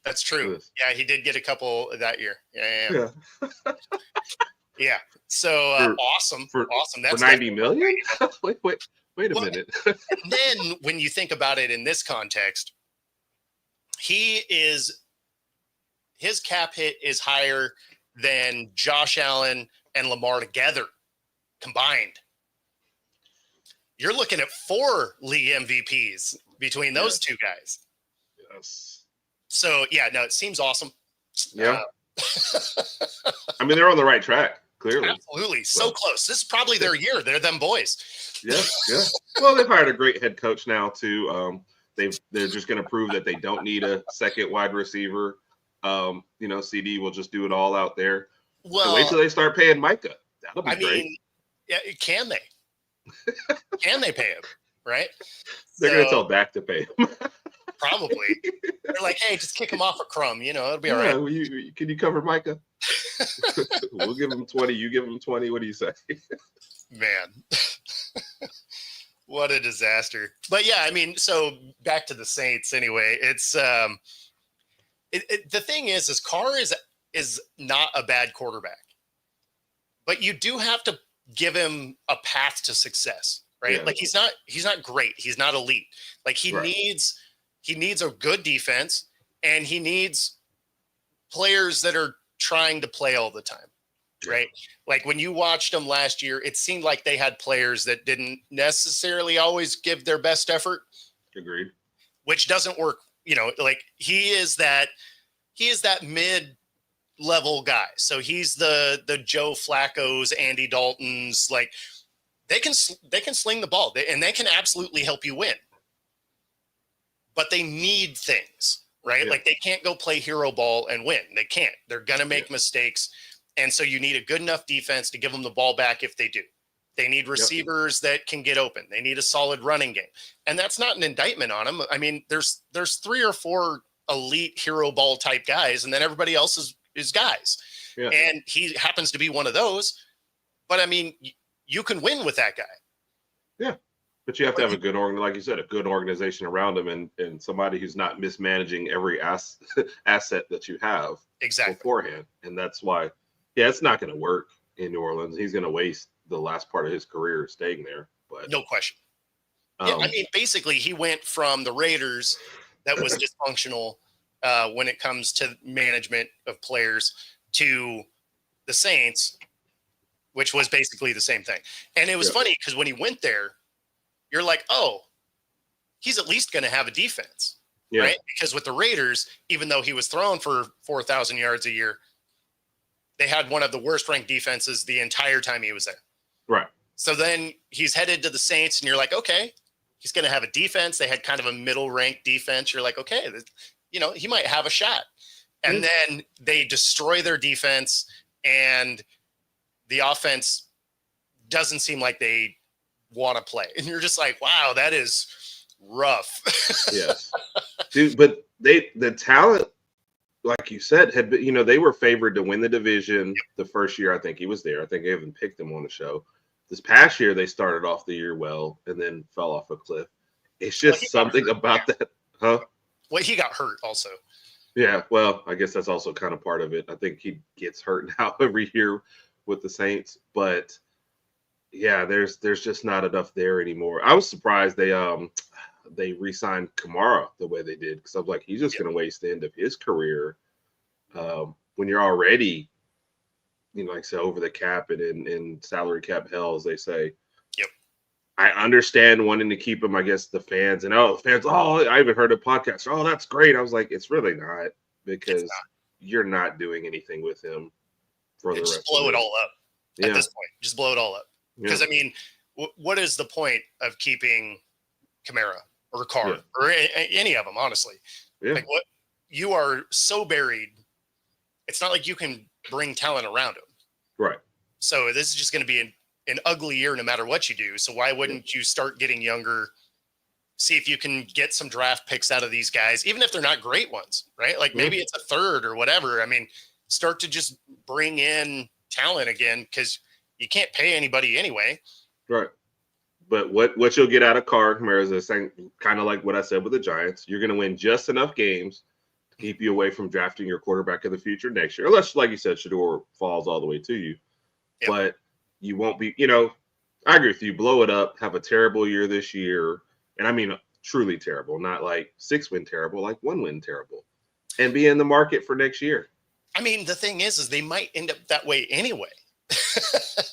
That's true. Yeah, he did get a couple that year. Yeah. Yeah. So awesome. That's
for 90 million. wait a minute.
And then when you think about it in this context, his cap hit is higher than Josh Allen and Lamar together combined. You're looking at 4 league MVPs between those two guys.
Yes.
So yeah, no, it seems awesome.
Yeah. I mean, they're on the right track, clearly.
Absolutely. So close. This is probably their year. They're them boys.
Yeah. Well, they've hired a great head coach now too. They're just going to prove that they don't need a second wide receiver. CD will just do it all out there. Well, wait till they start paying Micah. That'll be great.
Yeah, can they? Can they pay him? Right?
They're going to tell Dak to pay him.
Probably. They're like, hey, just kick him off a crumb. It'll be all right.
Can you cover Micah? We'll give him 20. You give him 20. What do you say? Man.
What a disaster. But yeah, I mean, so back to the Saints anyway. It's the thing is Carr is not a bad quarterback. But you do have to give him a path to success, right? Yeah. Like he's not great. He's not elite. Like he needs a good defense, and he needs players that are trying to play all the time, right? Like when you watched them last year, it seemed like they had players that didn't necessarily always give their best effort.
Agreed.
Which doesn't work. Like he is that mid-level guy. So he's the Joe Flacco's, Andy Dalton's. Like they can sling the ball, and they can absolutely help you win. But they need things, right? Yeah. Like they can't go play hero ball and win. They can't. They're going to make mistakes. And so you need a good enough defense to give them the ball back if they do. They need receivers that can get open. They need a solid running game. And that's not an indictment on them. I mean, there's 3 or 4 elite hero ball type guys, and then everybody else is guys. Yeah. And he happens to be one of those. But I mean, you can win with that guy.
Yeah. But you have to have a good like you said, a good organization around him, and somebody who's not mismanaging every asset that you have beforehand. And that's why, it's not going to work in New Orleans. He's going to waste the last part of his career staying there. But
no question. I mean, basically, he went from the Raiders that was dysfunctional when it comes to management of players to the Saints, which was basically the same thing. And it was funny because when he went there, you're like, oh, he's at least going to have a defense, right? Because with the Raiders, even though he was throwing for 4,000 yards a year, they had one of the worst ranked defenses the entire time he was there.
Right.
So then he's headed to the Saints, and you're like, okay, he's going to have a defense. They had kind of a middle ranked defense. You're like, okay, he might have a shot. And then they destroy their defense, and the offense doesn't seem like they want to play. And you're just like, wow, that is rough.
Yes. Dude, but the talent, like you said, had been, they were favored to win the division the first year I think he was there. I think I even picked him on the show. This past year, they started off the year well and then fell off a cliff. It's just something about that. Huh?
Well, he got hurt also.
Yeah, well, I guess that's also kind of part of it. I think he gets hurt now every year with the Saints. But yeah, there's just not enough there anymore. I was surprised they re-signed Kamara the way they did, because I was like, he's just
Yep.
going to waste the end of his career when you're already, like I said, over the cap and in salary cap hell, as they say.
Yep.
I understand wanting to keep him. I guess the fans I even heard a podcast. Oh, that's great. I was like, it's really not,
It's
because
not.
you're not doing anything with him for the
Just
rest of
blow it
his.
all up at
Yeah,
this point. Just blow it all up.
yeah,
Because, I mean, what is the point of keeping Kamara or Carr
yeah,
or any of them, honestly?
yeah.
Like, what? You are so buried. It's not like you can bring talent around him.
Right.
So this is just going to be an ugly year no matter what you do. So why wouldn't you start getting younger? See if you can get some draft picks out of these guys, even if they're not great ones, right? Like maybe it's a third or whatever. I mean, start to just bring in talent again, because you can't pay anybody anyway.
Right. But what you'll get out of Carr Kamara is the same, kind of like what I said with the Giants. You're going to win just enough games to keep you away from drafting your quarterback of the future next year, unless, like you said, Shador falls all the way to you.
Yep.
But you won't be. I agree with you. Blow it up. Have a terrible year this year, and I mean truly terrible, not like 6-win terrible, like 1-win terrible, and be in the market for next year.
I mean, the thing is they might end up that way anyway.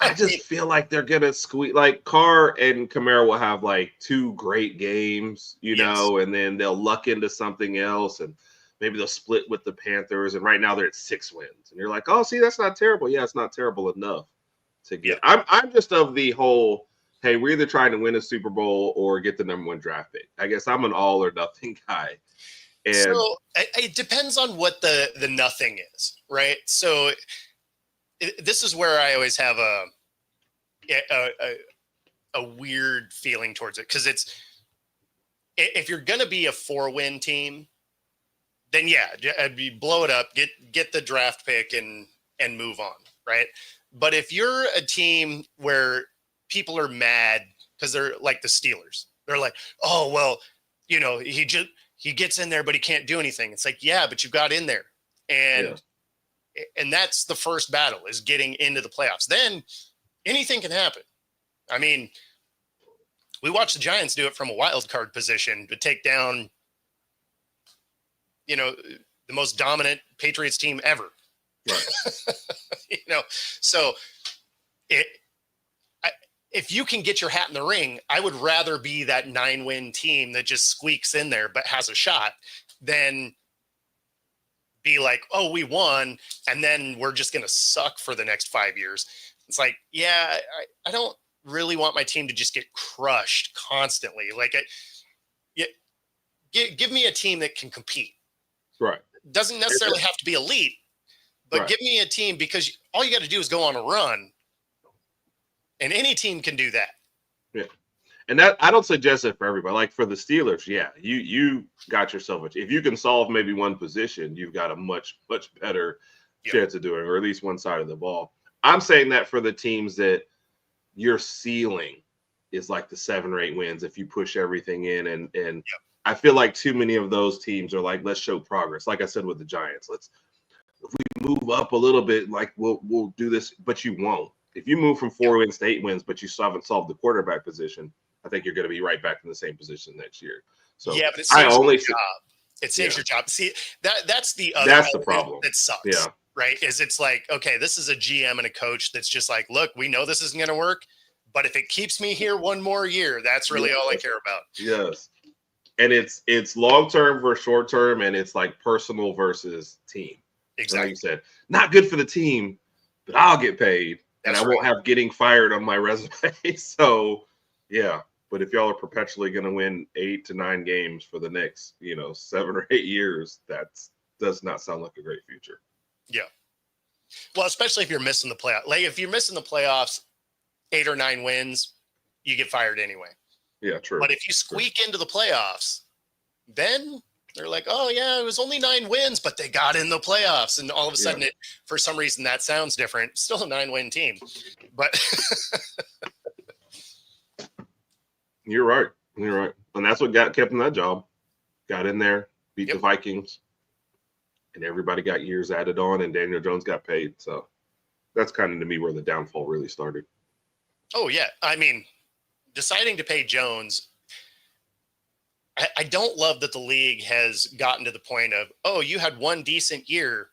I just feel like they're gonna squeeze. Like Carr and Kamara will have like 2 great games, and then they'll luck into something else, and maybe they'll split with the Panthers. And right now they're at 6 wins, and you're like, oh, see, that's not terrible. Yeah, it's not terrible enough to get. I'm just of the whole. Hey, we're either trying to win a Super Bowl or get the #1 draft pick. I guess I'm an all or nothing guy. And
so it depends on what the nothing is, right? So this is where I always have a weird feeling towards it, because it's, if you're going to be a 4-win team, then blow it up, get the draft pick and move on, right? But if you're a team where people are mad because they're like the Steelers, they're like, oh well, he gets in there but he can't do anything. It's like, yeah, but you got in there, and that's the first battle, is getting into the playoffs. Then anything can happen. I mean, we watched the Giants do it from a wild card position to take down, the most dominant Patriots team ever.
right.
So if you can get your hat in the ring, I would rather be that 9-win team that just squeaks in there but has a shot than be like, oh, we won, and then we're just going to suck for the next 5 years. It's like, yeah, I don't really want my team to just get crushed constantly. Like, give me a team that can compete.
Right.
Doesn't necessarily have to be elite, but give me a team, because all you got to do is go on a run, and any team can do that.
Yeah. And that, I don't suggest it for everybody. Like for the Steelers, yeah, you got yourself if you can solve maybe one position, you've got a much, much better chance of doing it, or at least one side of the ball. I'm saying that for the teams that your ceiling is like the 7 or 8 wins if you push everything in, and I feel like too many of those teams are like, let's show progress. Like I said with the Giants, if we move up a little bit, like we'll do this, but you won't. If you move from 4 wins to 8 wins, but you still haven't solved the quarterback position, I think you're going to be right back in the same position next year. So
yeah, but it saves your job. It saves your job. See, that's the
problem
that sucks.
Yeah.
Right. Is it's like, okay, this is a GM and a coach that's just like, look, we know this isn't going to work, but if it keeps me here one more year, that's really all I care about.
Yes. And it's long-term versus short-term, and it's like personal versus team.
Exactly.
Like you said, not good for the team, but I'll get paid, and I won't have getting fired on my resume. So, yeah. But if y'all are perpetually going to win 8 to 9 games for the next, 7 or 8 years, that does not sound like a great future.
Yeah. Well, especially if you're missing the playoff. Like if you're missing the playoffs, 8 or 9 wins, you get fired anyway.
Yeah, true.
But if you squeak into the playoffs, then they're like, oh yeah, it was only 9 wins, but they got in the playoffs. And all of a sudden, for some reason, that sounds different. Still a 9-win team. But
You're right. And that's what kept him that job. Got in there, beat the Vikings, and everybody got years added on, and Daniel Jones got paid. So that's kind of, to me, where the downfall really started.
Oh yeah, I mean, deciding to pay Jones. I don't love that the league has gotten to the point of, oh, you had one decent year,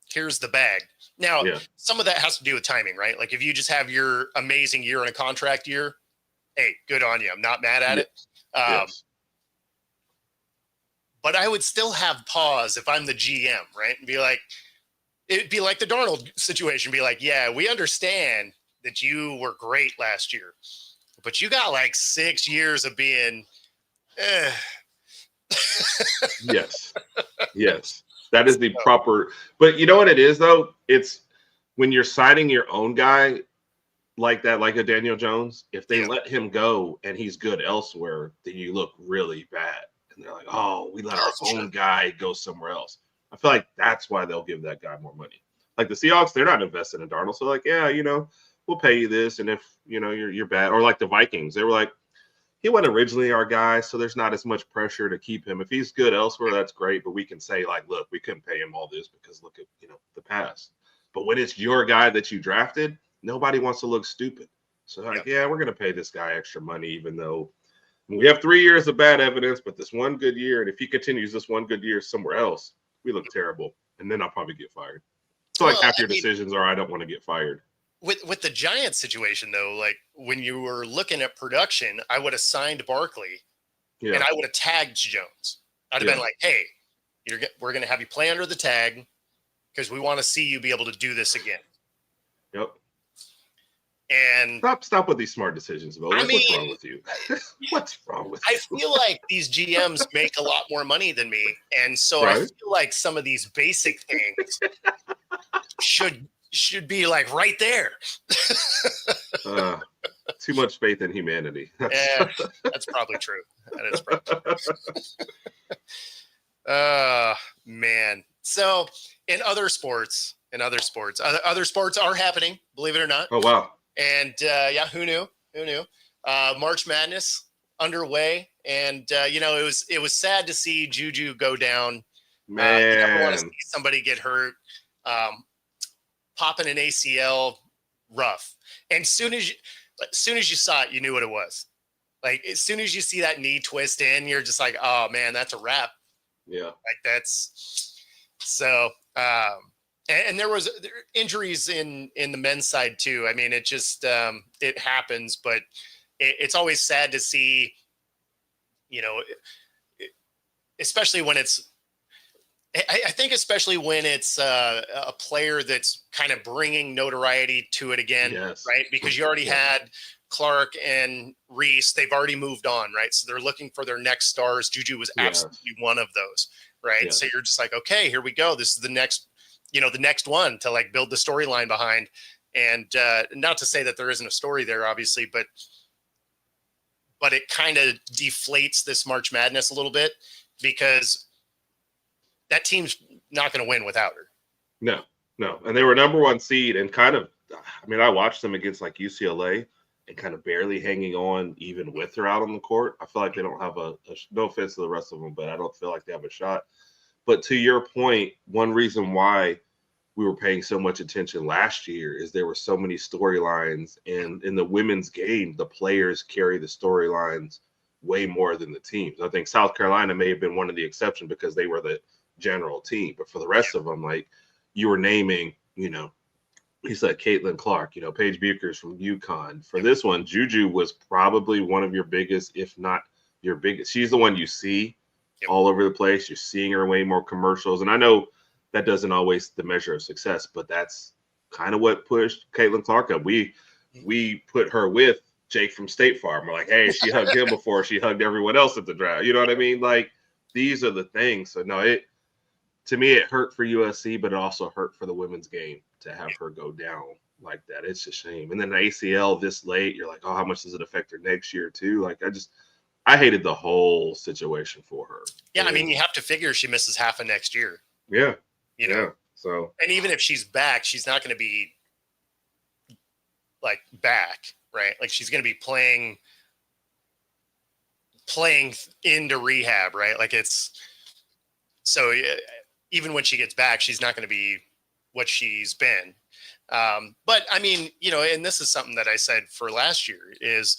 here's the bag. Now,
Yeah.
some of that has to do with timing, right? Like if you just have your amazing year in a contract year, hey, good on you. I'm not mad at it.
Yes.
But I would still have pause if I'm the GM, right? And be like, it'd be like the Darnold situation. Be like, yeah, we understand that you were great last year, but you got like 6 years of being,
Yes. Yes. That is the proper. But you know what it is, though? It's when you're signing your own guy like that, like a Daniel Jones, if they let him go and he's good elsewhere, then you look really bad. And they're like, oh, we let our own guy go somewhere else. I feel like that's why they'll give that guy more money. Like the Seahawks, they're not invested in Darnold. So like, yeah, we'll pay you this. And if you're bad, or like the Vikings, they were like, he wasn't originally our guy, so there's not as much pressure to keep him. If he's good elsewhere, that's great. But we can say, like, look, we couldn't pay him all this because look at the past. But when it's your guy that you drafted, nobody wants to look stupid. So like, yeah, we're gonna pay this guy extra money, even though we have 3 years of bad evidence, but this one good year, and if he continues this one good year somewhere else, we look terrible. And then I'll probably get fired. So like half your decisions are I don't want to get fired.
With the Giants situation, though, like when you were looking at production, I would have signed Barkley and I would have tagged Jones. I'd have been like, hey, we're going to have you play under the tag because we want to see you be able to do this again.
Yep.
And
stop with these smart decisions, Bo. What's wrong with you? What's wrong with you?
I feel like these GMs make a lot more money than me. And so I feel like some of these basic things should be like right there.
Too much faith in humanity.
That's probably true. That is probably true. Man. So in other sports are happening, believe it or not.
Oh, wow.
And who knew? March Madness underway. And, it was sad to see Juju go down.
Man.
You never want to see somebody get hurt. Popping an ACL, rough. And as soon as you saw it, you knew what it was. Like as soon as you see that knee twist in, you're just like, oh man, that's a wrap.
Yeah.
Like that's so. And there was injuries in the men's side too. I mean, it just it happens, but it's always sad to see. Especially when it's. I think especially when it's a player that's kind of bringing notoriety to it again, right? Because you already had Clark and Reese. They've already moved on, right? So they're looking for their next stars. Juju was absolutely one of those, right? Yeah. So you're just like, okay, here we go. This is the next, the next one to like build the storyline behind. And not to say that there isn't a story there, obviously, but it kind of deflates this March Madness a little bit because that team's not going to win without her.
No. And they were number one seed and kind of, I watched them against like UCLA and kind of barely hanging on even with her out on the court. I feel like they don't have no offense to the rest of them, but I don't feel like they have a shot. But to your point, one reason why we were paying so much attention last year is there were so many storylines, and in the women's game, the players carry the storylines way more than the teams. I think South Carolina may have been one of the exceptions because they were the general team, but for the rest of them, like you were naming, he said Caitlin Clark, Paige Buchers from UConn. For this one, Juju was probably one of your biggest, if not your biggest. She's the one you see all over the place. You're seeing her way more commercials, and I know that doesn't always the measure of success, but that's kind of what pushed Caitlin Clark up. We put her with Jake from State Farm. We're like, hey, she hugged him before she hugged everyone else at the draft. You know what I mean? Like these are the things. So no, to me, it hurt for USC, but it also hurt for the women's game to have her go down like that. It's a shame. And then the ACL this late, you're like, oh, how much does it affect her next year too? Like, I hated the whole situation for her.
Yeah, I mean, you have to figure she misses half of next year.
Yeah.
So, and even if she's back, she's not going to be like back, right? Like she's going to be playing into rehab, right? Like it's so. Even when she gets back, she's not going to be what she's been. But I mean, and this is something that I said for last year is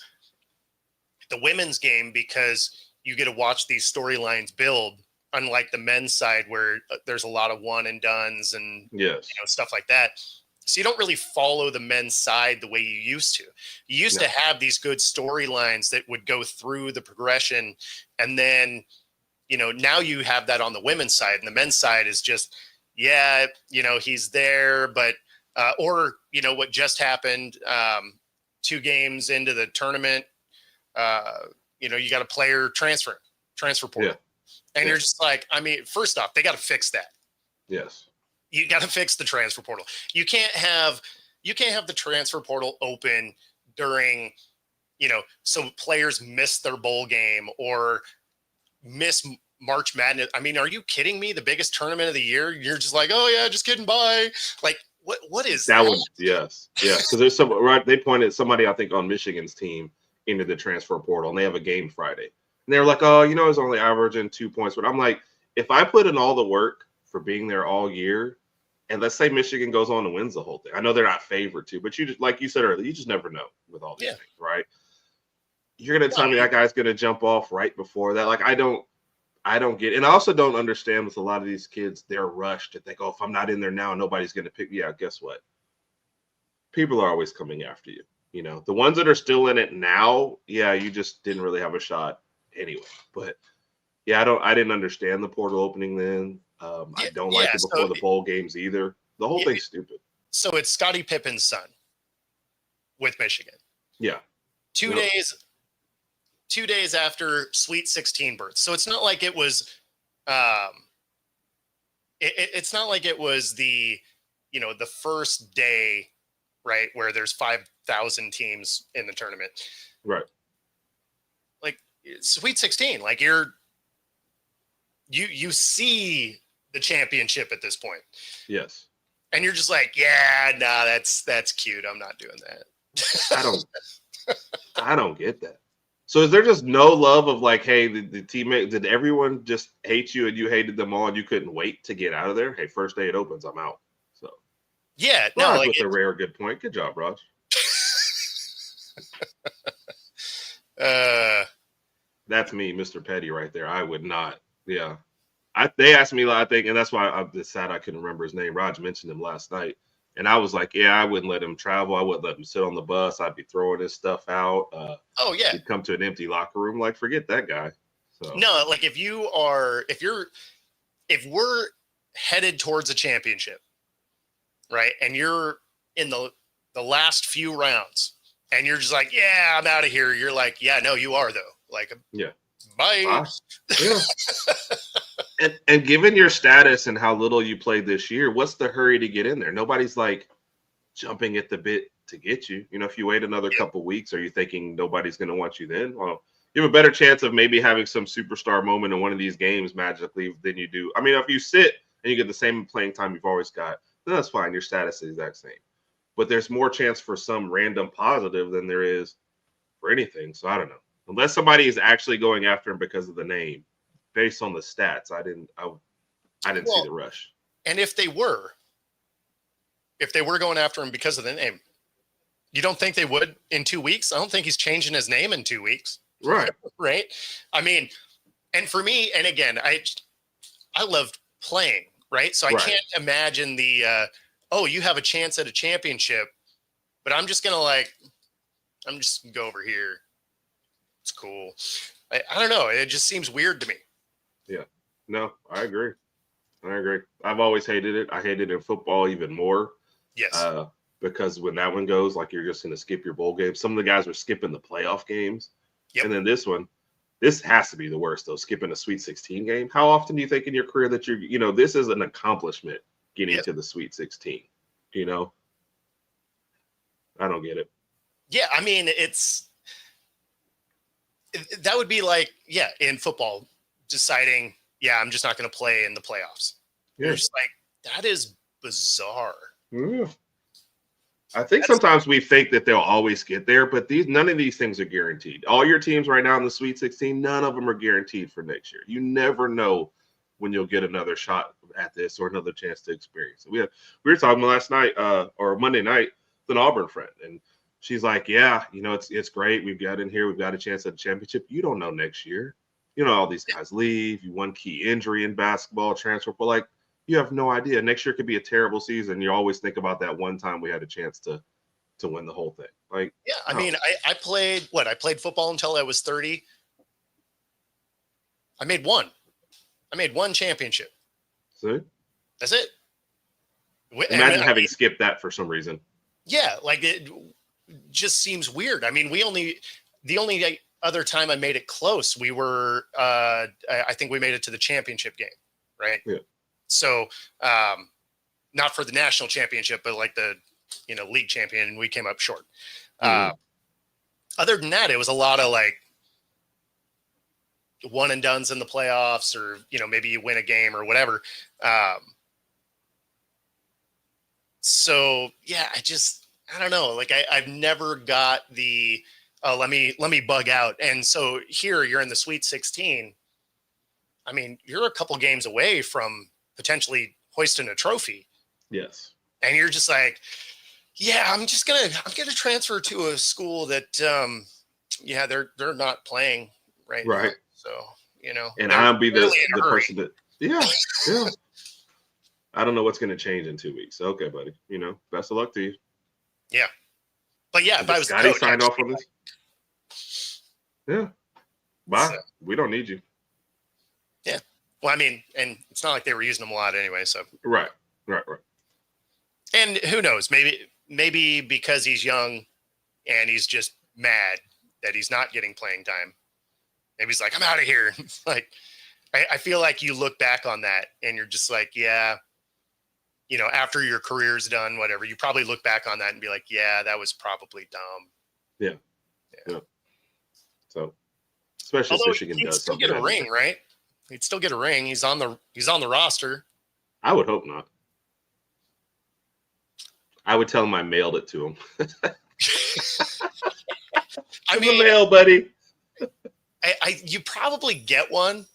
the women's game, because you get to watch these storylines build, unlike the men's side where there's a lot of one and dones and stuff like that. So you don't really follow the men's side the way you used to. You used to have these good storylines that would go through the progression. And then, now you have that on the women's side, and the men's side is just, he's there, but, or, what just happened, 2 games into the tournament, you got a player transfer portal. And you're just like, I mean, first off, they got to fix that.
Yes.
You got to fix the transfer portal. You can't have the transfer portal open during, so players miss their bowl game or miss March Madness. I mean, are you kidding me? The biggest tournament of the year. You're just like, oh yeah, just kidding. Bye. Like, what is that?
Yes. Because there's some, right. They pointed somebody, I think, on Michigan's team into the transfer portal, and they have a game Friday. And they were like, oh, it's only averaging 2 points. But I'm like, if I put in all the work for being there all year, and let's say Michigan goes on and wins the whole thing. I know they're not favored to, but you just, like you said earlier, you just never know with all these things, right? You're going to tell me that guy's going to jump off right before that. Like, I don't get it. And I also don't understand with a lot of these kids, they're rushed to think, oh, if I'm not in there now, nobody's going to pick. Yeah, guess what? People are always coming after you. The ones that are still in it now, you just didn't really have a shot anyway. But I didn't understand the portal opening then. I don't like it before the bowl games either. The whole thing's stupid.
So it's Scottie Pippen's son with Michigan.
Yeah.
2 days after Sweet 16 birth. So it's not like it was it's not like it was the the first day, right, where there's 5,000 teams in the tournament.
Right.
Like Sweet 16, like you see the championship at this point.
Yes.
And you're just like, that's cute. I'm not doing that.
I don't get that. So is there just no love of like, hey, the teammate, did everyone just hate you and you hated them all and you couldn't wait to get out of there? Hey, first day it opens, I'm out. So
like
with a rare good point. Good job, Raj. That's me, Mr. Petty, right there. I would not. Yeah. They asked me, I think, and that's why I'm just sad I couldn't remember his name. Raj mentioned him last night. And I was like, I wouldn't let him travel. I wouldn't let him sit on the bus. I'd be throwing his stuff out. He'd come to an empty locker room. Like, forget that guy. So
no, like if we're headed towards a championship, right? And you're in the last few rounds and you're just like, I'm out of here. You're like, no, you are though. Like, bye.
Yeah. And given your status and how little you played this year, what's the hurry to get in there? Nobody's like jumping at the bit to get you. If you wait another couple weeks, are you thinking nobody's going to want you then? Well, you have a better chance of maybe having some superstar moment in one of these games magically than you do. I mean, if you sit and you get the same playing time you've always got, then that's fine. Your status is the exact same. But there's more chance for some random positive than there is for anything. So I don't know. Unless somebody is actually going after him because of the name. Based on the stats, I didn't see the rush.
And if they were going after him because of the name, you don't think they would in 2 weeks? I don't think he's changing his name in 2 weeks.
Right.
Right. I mean, and for me, and again, I loved playing, right? So I can't imagine the, you have a chance at a championship, but I'm just going to go over here. It's cool. I don't know. It just seems weird to me.
Yeah. No, I agree. I've always hated it. I hate it in football even more.
Yes.
Because when that one goes, like you're just going to skip your bowl game. Some of the guys were skipping the playoff games. Yep. And then this has to be the worst, though, skipping a Sweet 16 game. How often do you think in your career that this is an accomplishment getting to the Sweet 16? I don't get it.
Yeah. I mean, that would be like, in football, deciding, I'm just not going to play in the playoffs. You're just like, that is bizarre.
Yeah. I think sometimes we think that they'll always get there, but none of these things are guaranteed. All your teams right now in the Sweet 16, none of them are guaranteed for next year. You never know when you'll get another shot at this or another chance to experience it. We were talking last night or Monday night with an Auburn friend, and she's like, yeah, it's great. We've got in here. We've got a chance at the championship. You don't know next year. All these guys leave. You one key injury in basketball, transfer, but like you have no idea. Next year could be a terrible season. You always think about that one time we had a chance to win the whole thing. Like,
yeah, I mean, I played football until I was 30. I made one championship.
See?
That's it.
Imagine having skipped that for some reason.
Yeah, like it just seems weird. I mean, the only other time I made it close, we were I think we made it to the championship game, right?
Yeah.
So not for the national championship, but like the league champion, and we came up short. Other than that, it was a lot of like one and dones in the playoffs, or maybe you win a game or whatever. So yeah, I don't know. Like I've never got the let me bug out. And so here you're in the Sweet 16. I mean, you're a couple games away from potentially hoisting a trophy.
Yes.
And you're just like, yeah, I'm gonna transfer to a school that they're not playing right now. So
and I'll be the person that yeah. I don't know what's going to change in 2 weeks. Okay, buddy. Best of luck to you.
Yeah. But yeah, if I was
Scotty signed off on this. Yeah. Bye. So, we don't need you.
Yeah. Well, I mean, and it's not like they were using them a lot anyway. So
Right.
And who knows? Maybe because he's young and he's just mad that he's not getting playing time. Maybe he's like, I'm out of here. Like, I feel like you look back on that and you're just like, yeah. After your career's done, whatever, you probably look back on that and be like, yeah, that was probably dumb.
Yeah. So, especially if Michigan does
something. He'd still get a ring, right? He'd still get a ring. He's on the roster.
I would hope not. I would tell him I mailed it to him.
I mean,
mail, buddy.
You probably get one.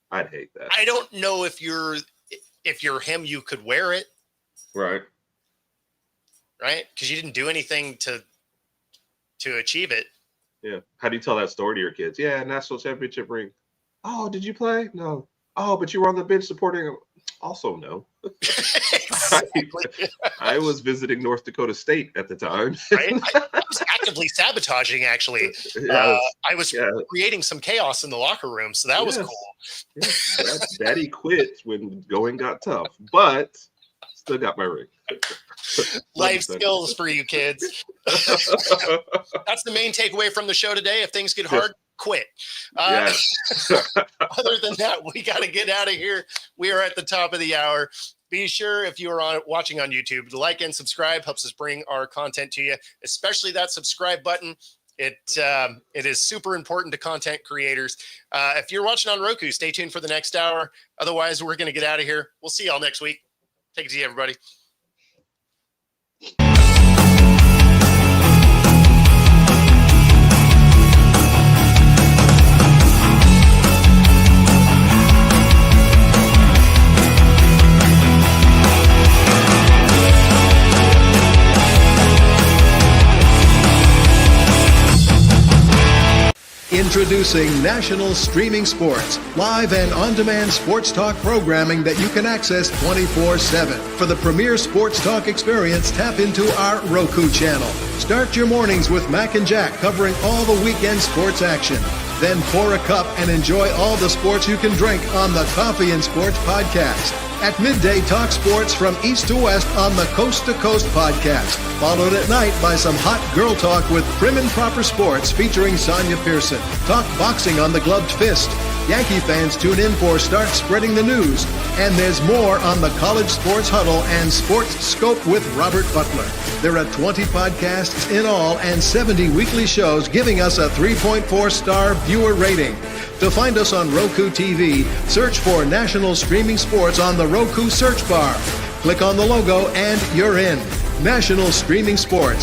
I'd hate that.
I don't know if you're him, you could wear it.
Right.
Because you didn't do anything to achieve it.
Yeah. How do you tell that story to your kids? Yeah, national championship ring. Oh, did you play? No. Oh, but you were on the bench supporting him. Also, no. I was visiting North Dakota State at the time.
Right? I was actively sabotaging, actually. I was creating some chaos in the locker room, so that was cool.
Yeah, Daddy quit when going got tough, but still got my ring.
Life skills for you kids. That's the main takeaway from the show today. If things get hard, quit. Other than that, we got to get out of here. We are at the top of the hour. Be sure, if you are watching on YouTube, to like and subscribe. Helps us bring our content to you, especially that subscribe button. It is super important to content creators. If you're watching on Roku, stay tuned for the next hour. Otherwise, we're going to get out of here. We'll see y'all next week. Take it easy, everybody.
Introducing National Streaming Sports, live and on-demand sports talk programming that you can access 24/7. For the premier sports talk experience, tap into our Roku channel. Start your mornings with Mac and Jack covering all the weekend sports action. Then pour a cup and enjoy all the sports you can drink on the Coffee and Sports podcast. At midday, talk sports from east to west on the Coast to Coast podcast. Followed at night by some hot girl talk with Prim and Proper Sports featuring Sonia Pearson. Talk boxing on the Gloved Fist. Yankee fans tune in for Start Spreading the News. And there's more on the College Sports Huddle and Sports Scope with Robert Butler. There are 20 podcasts in all and 70 weekly shows giving us a 3.4-star viewer rating. To find us on Roku TV, search for National Streaming Sports on the Roku search bar. Click on the logo and you're in. National Streaming Sports.